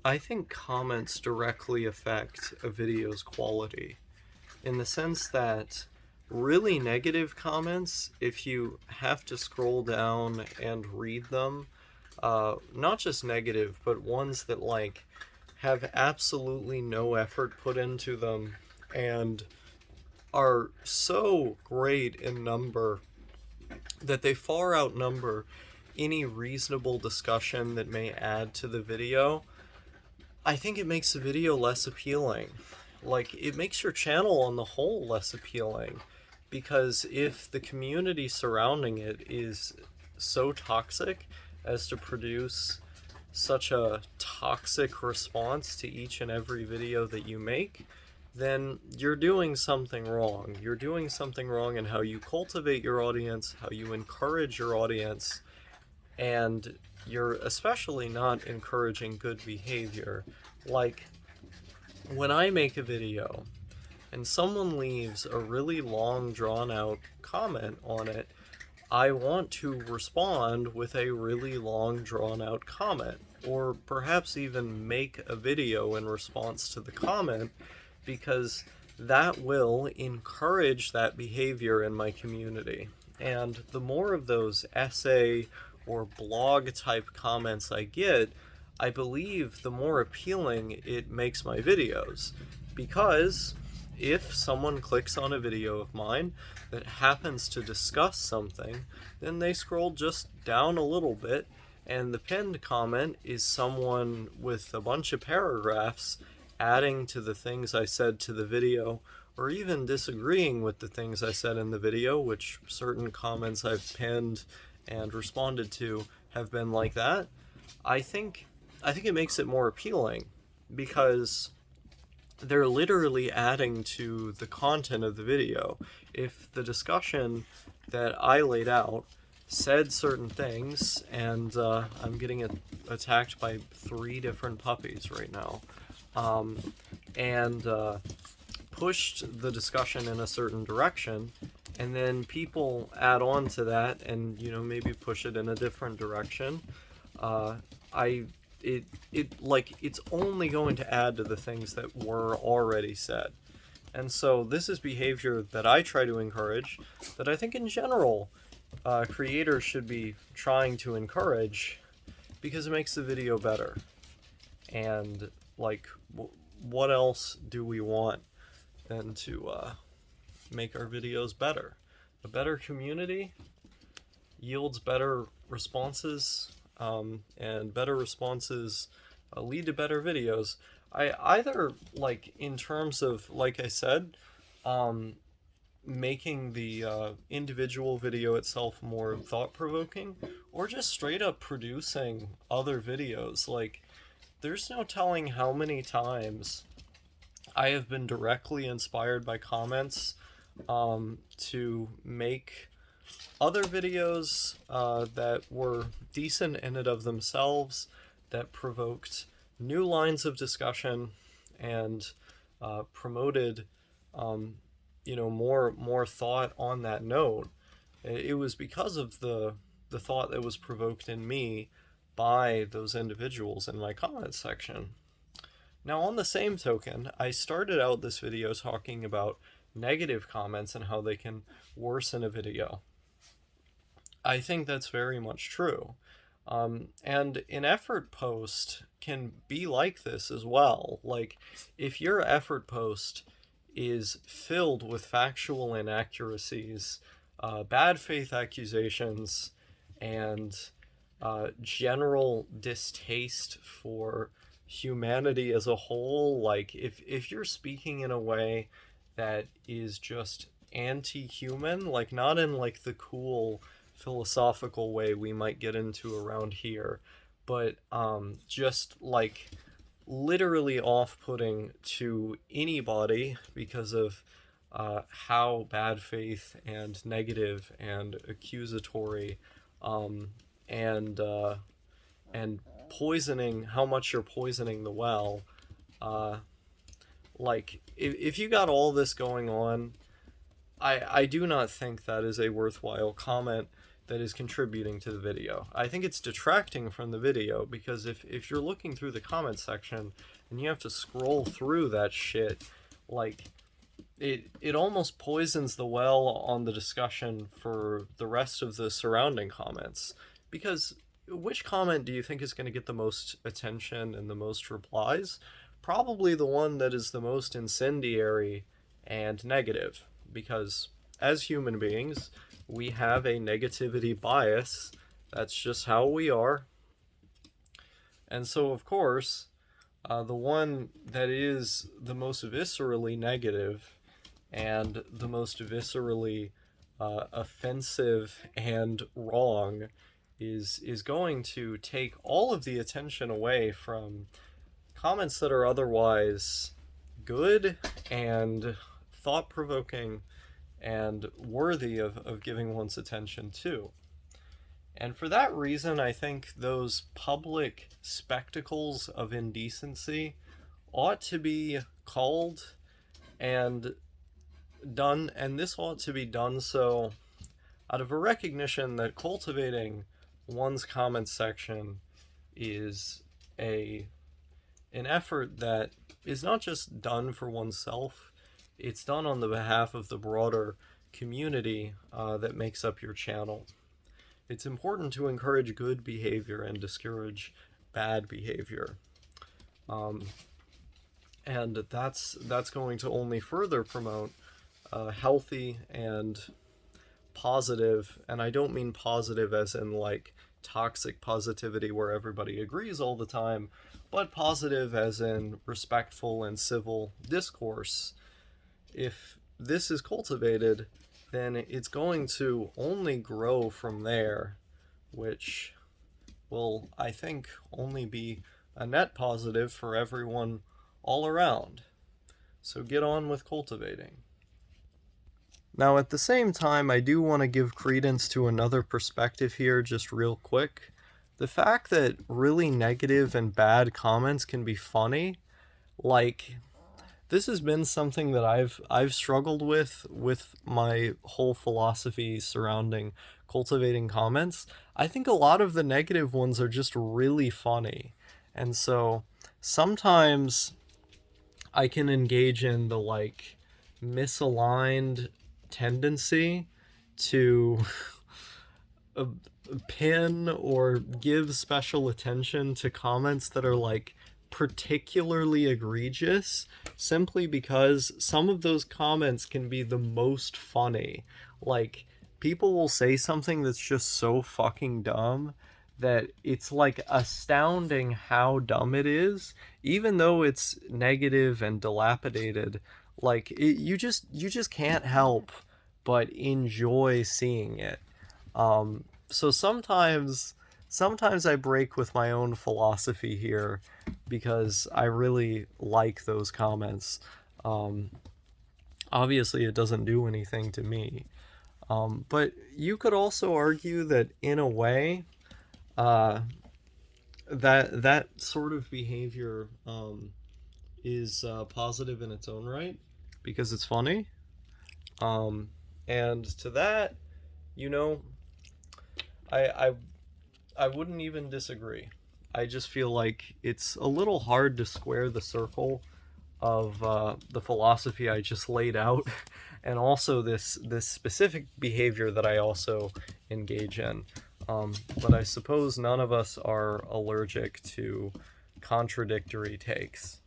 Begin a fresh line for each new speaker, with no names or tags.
I think comments directly affect a video's quality in the sense that really negative comments, if you have to scroll down and read them, not just negative, but ones that like have absolutely no effort put into them and are so great in number that they far outnumber any reasonable discussion that may add to the video. I think it makes the video less appealing. Like, it makes your channel on the whole less appealing because if the community surrounding it is so toxic as to produce such a toxic response to each and every video that you make, then you're doing something wrong. You're doing something wrong in how you cultivate your audience, how you encourage your audience, and you're especially not encouraging good behavior. Like, when I make a video and someone leaves a really long, drawn out comment on it, I want to respond with a really long, drawn out comment, or perhaps even make a video in response to the comment, because that will encourage that behavior in my community. And the more of those essay or blog type comments I get, I believe the more appealing it makes my videos. Because if someone clicks on a video of mine that happens to discuss something, then they scroll just down a little bit, and the pinned comment is someone with a bunch of paragraphs adding to the things I said to the video, or even disagreeing with the things I said in the video, which certain comments I've pinned and responded to have been like that. I think I think it makes it more appealing because they're literally adding to the content of the video. If the discussion that I laid out said certain things, and I'm getting attacked by 3 different puppies right now, and pushed the discussion in a certain direction, and then people add on to that and maybe push it in a different direction, I it's only going to add to the things that were already said. And so this is behavior that I try to encourage, that I think in general creators should be trying to encourage, because it makes the video better. And like, what else do we want than to make our videos better? A better community yields better responses, and better responses lead to better videos. I either, like, in terms of, like I said, making the individual video itself more thought-provoking, or just straight up producing other videos. Like, there's no telling how many times I have been directly inspired by comments to make other videos that were decent in and of themselves, that provoked new lines of discussion and promoted more thought on that note. It was because of the thought that was provoked in me by those individuals in my comment section. Now, on the same token, I started out this video talking about negative comments and how they can worsen a video. I think that's very much true. And an effort post can be like this as well. Like, if your effort post is filled with factual inaccuracies, bad faith accusations, and general distaste for humanity as a whole, like, if you're speaking in a way that is just anti-human, like, not in like the cool philosophical way we might get into around here, but just like literally off-putting to anybody because of how bad faith and negative and accusatory, and and poisoning, how much you're poisoning the well. uh, like, if you got all this going on, I do not think that is a worthwhile comment that is contributing to the video. I think it's detracting from the video, because if you're looking through the comment section and you have to scroll through that shit, like, it almost poisons the well on the discussion for the rest of the surrounding comments. Because which comment do you think is going to get the most attention and the most replies? Probably the one that is the most incendiary and negative, because as human beings, we have a negativity bias. That's just how we are. And so, of course, the one that is the most viscerally negative and the most viscerally offensive and wrong is going to take all of the attention away from comments that are otherwise good and thought-provoking and worthy of giving one's attention to. And for that reason, I think those public spectacles of indecency ought to be called and done, and this ought to be done so out of a recognition that cultivating one's comment section is an effort that is not just done for oneself, it's done on the behalf of the broader community that makes up your channel. It's important to encourage good behavior and discourage bad behavior. And that's going to only further promote healthy and positive, and I don't mean positive as in like toxic positivity where everybody agrees all the time, but positive as in respectful and civil discourse. If this is cultivated, then it's going to only grow from there, which will, I think, only be a net positive for everyone all around. So get on with cultivating. Now, at the same time, I do want to give credence to another perspective here, just real quick. The fact that really negative and bad comments can be funny, like, this has been something that I've struggled with my whole philosophy surrounding cultivating comments. I think a lot of the negative ones are just really funny. And so sometimes I can engage in the like misaligned tendency to pin or give special attention to comments that are like particularly egregious, simply because some of those comments can be the most funny. Like, people will say something that's just so fucking dumb that it's like astounding how dumb it is, even though it's negative and dilapidated. Like, you just can't help but enjoy seeing it. So sometimes I break with my own philosophy here because I really like those comments. Obviously, it doesn't do anything to me. But you could also argue that in a way, that sort of behavior is positive in its own right because it's funny. And to that, I wouldn't even disagree. I just feel like it's a little hard to square the circle of the philosophy I just laid out, and also this specific behavior that I also engage in. But I suppose none of us are allergic to contradictory takes.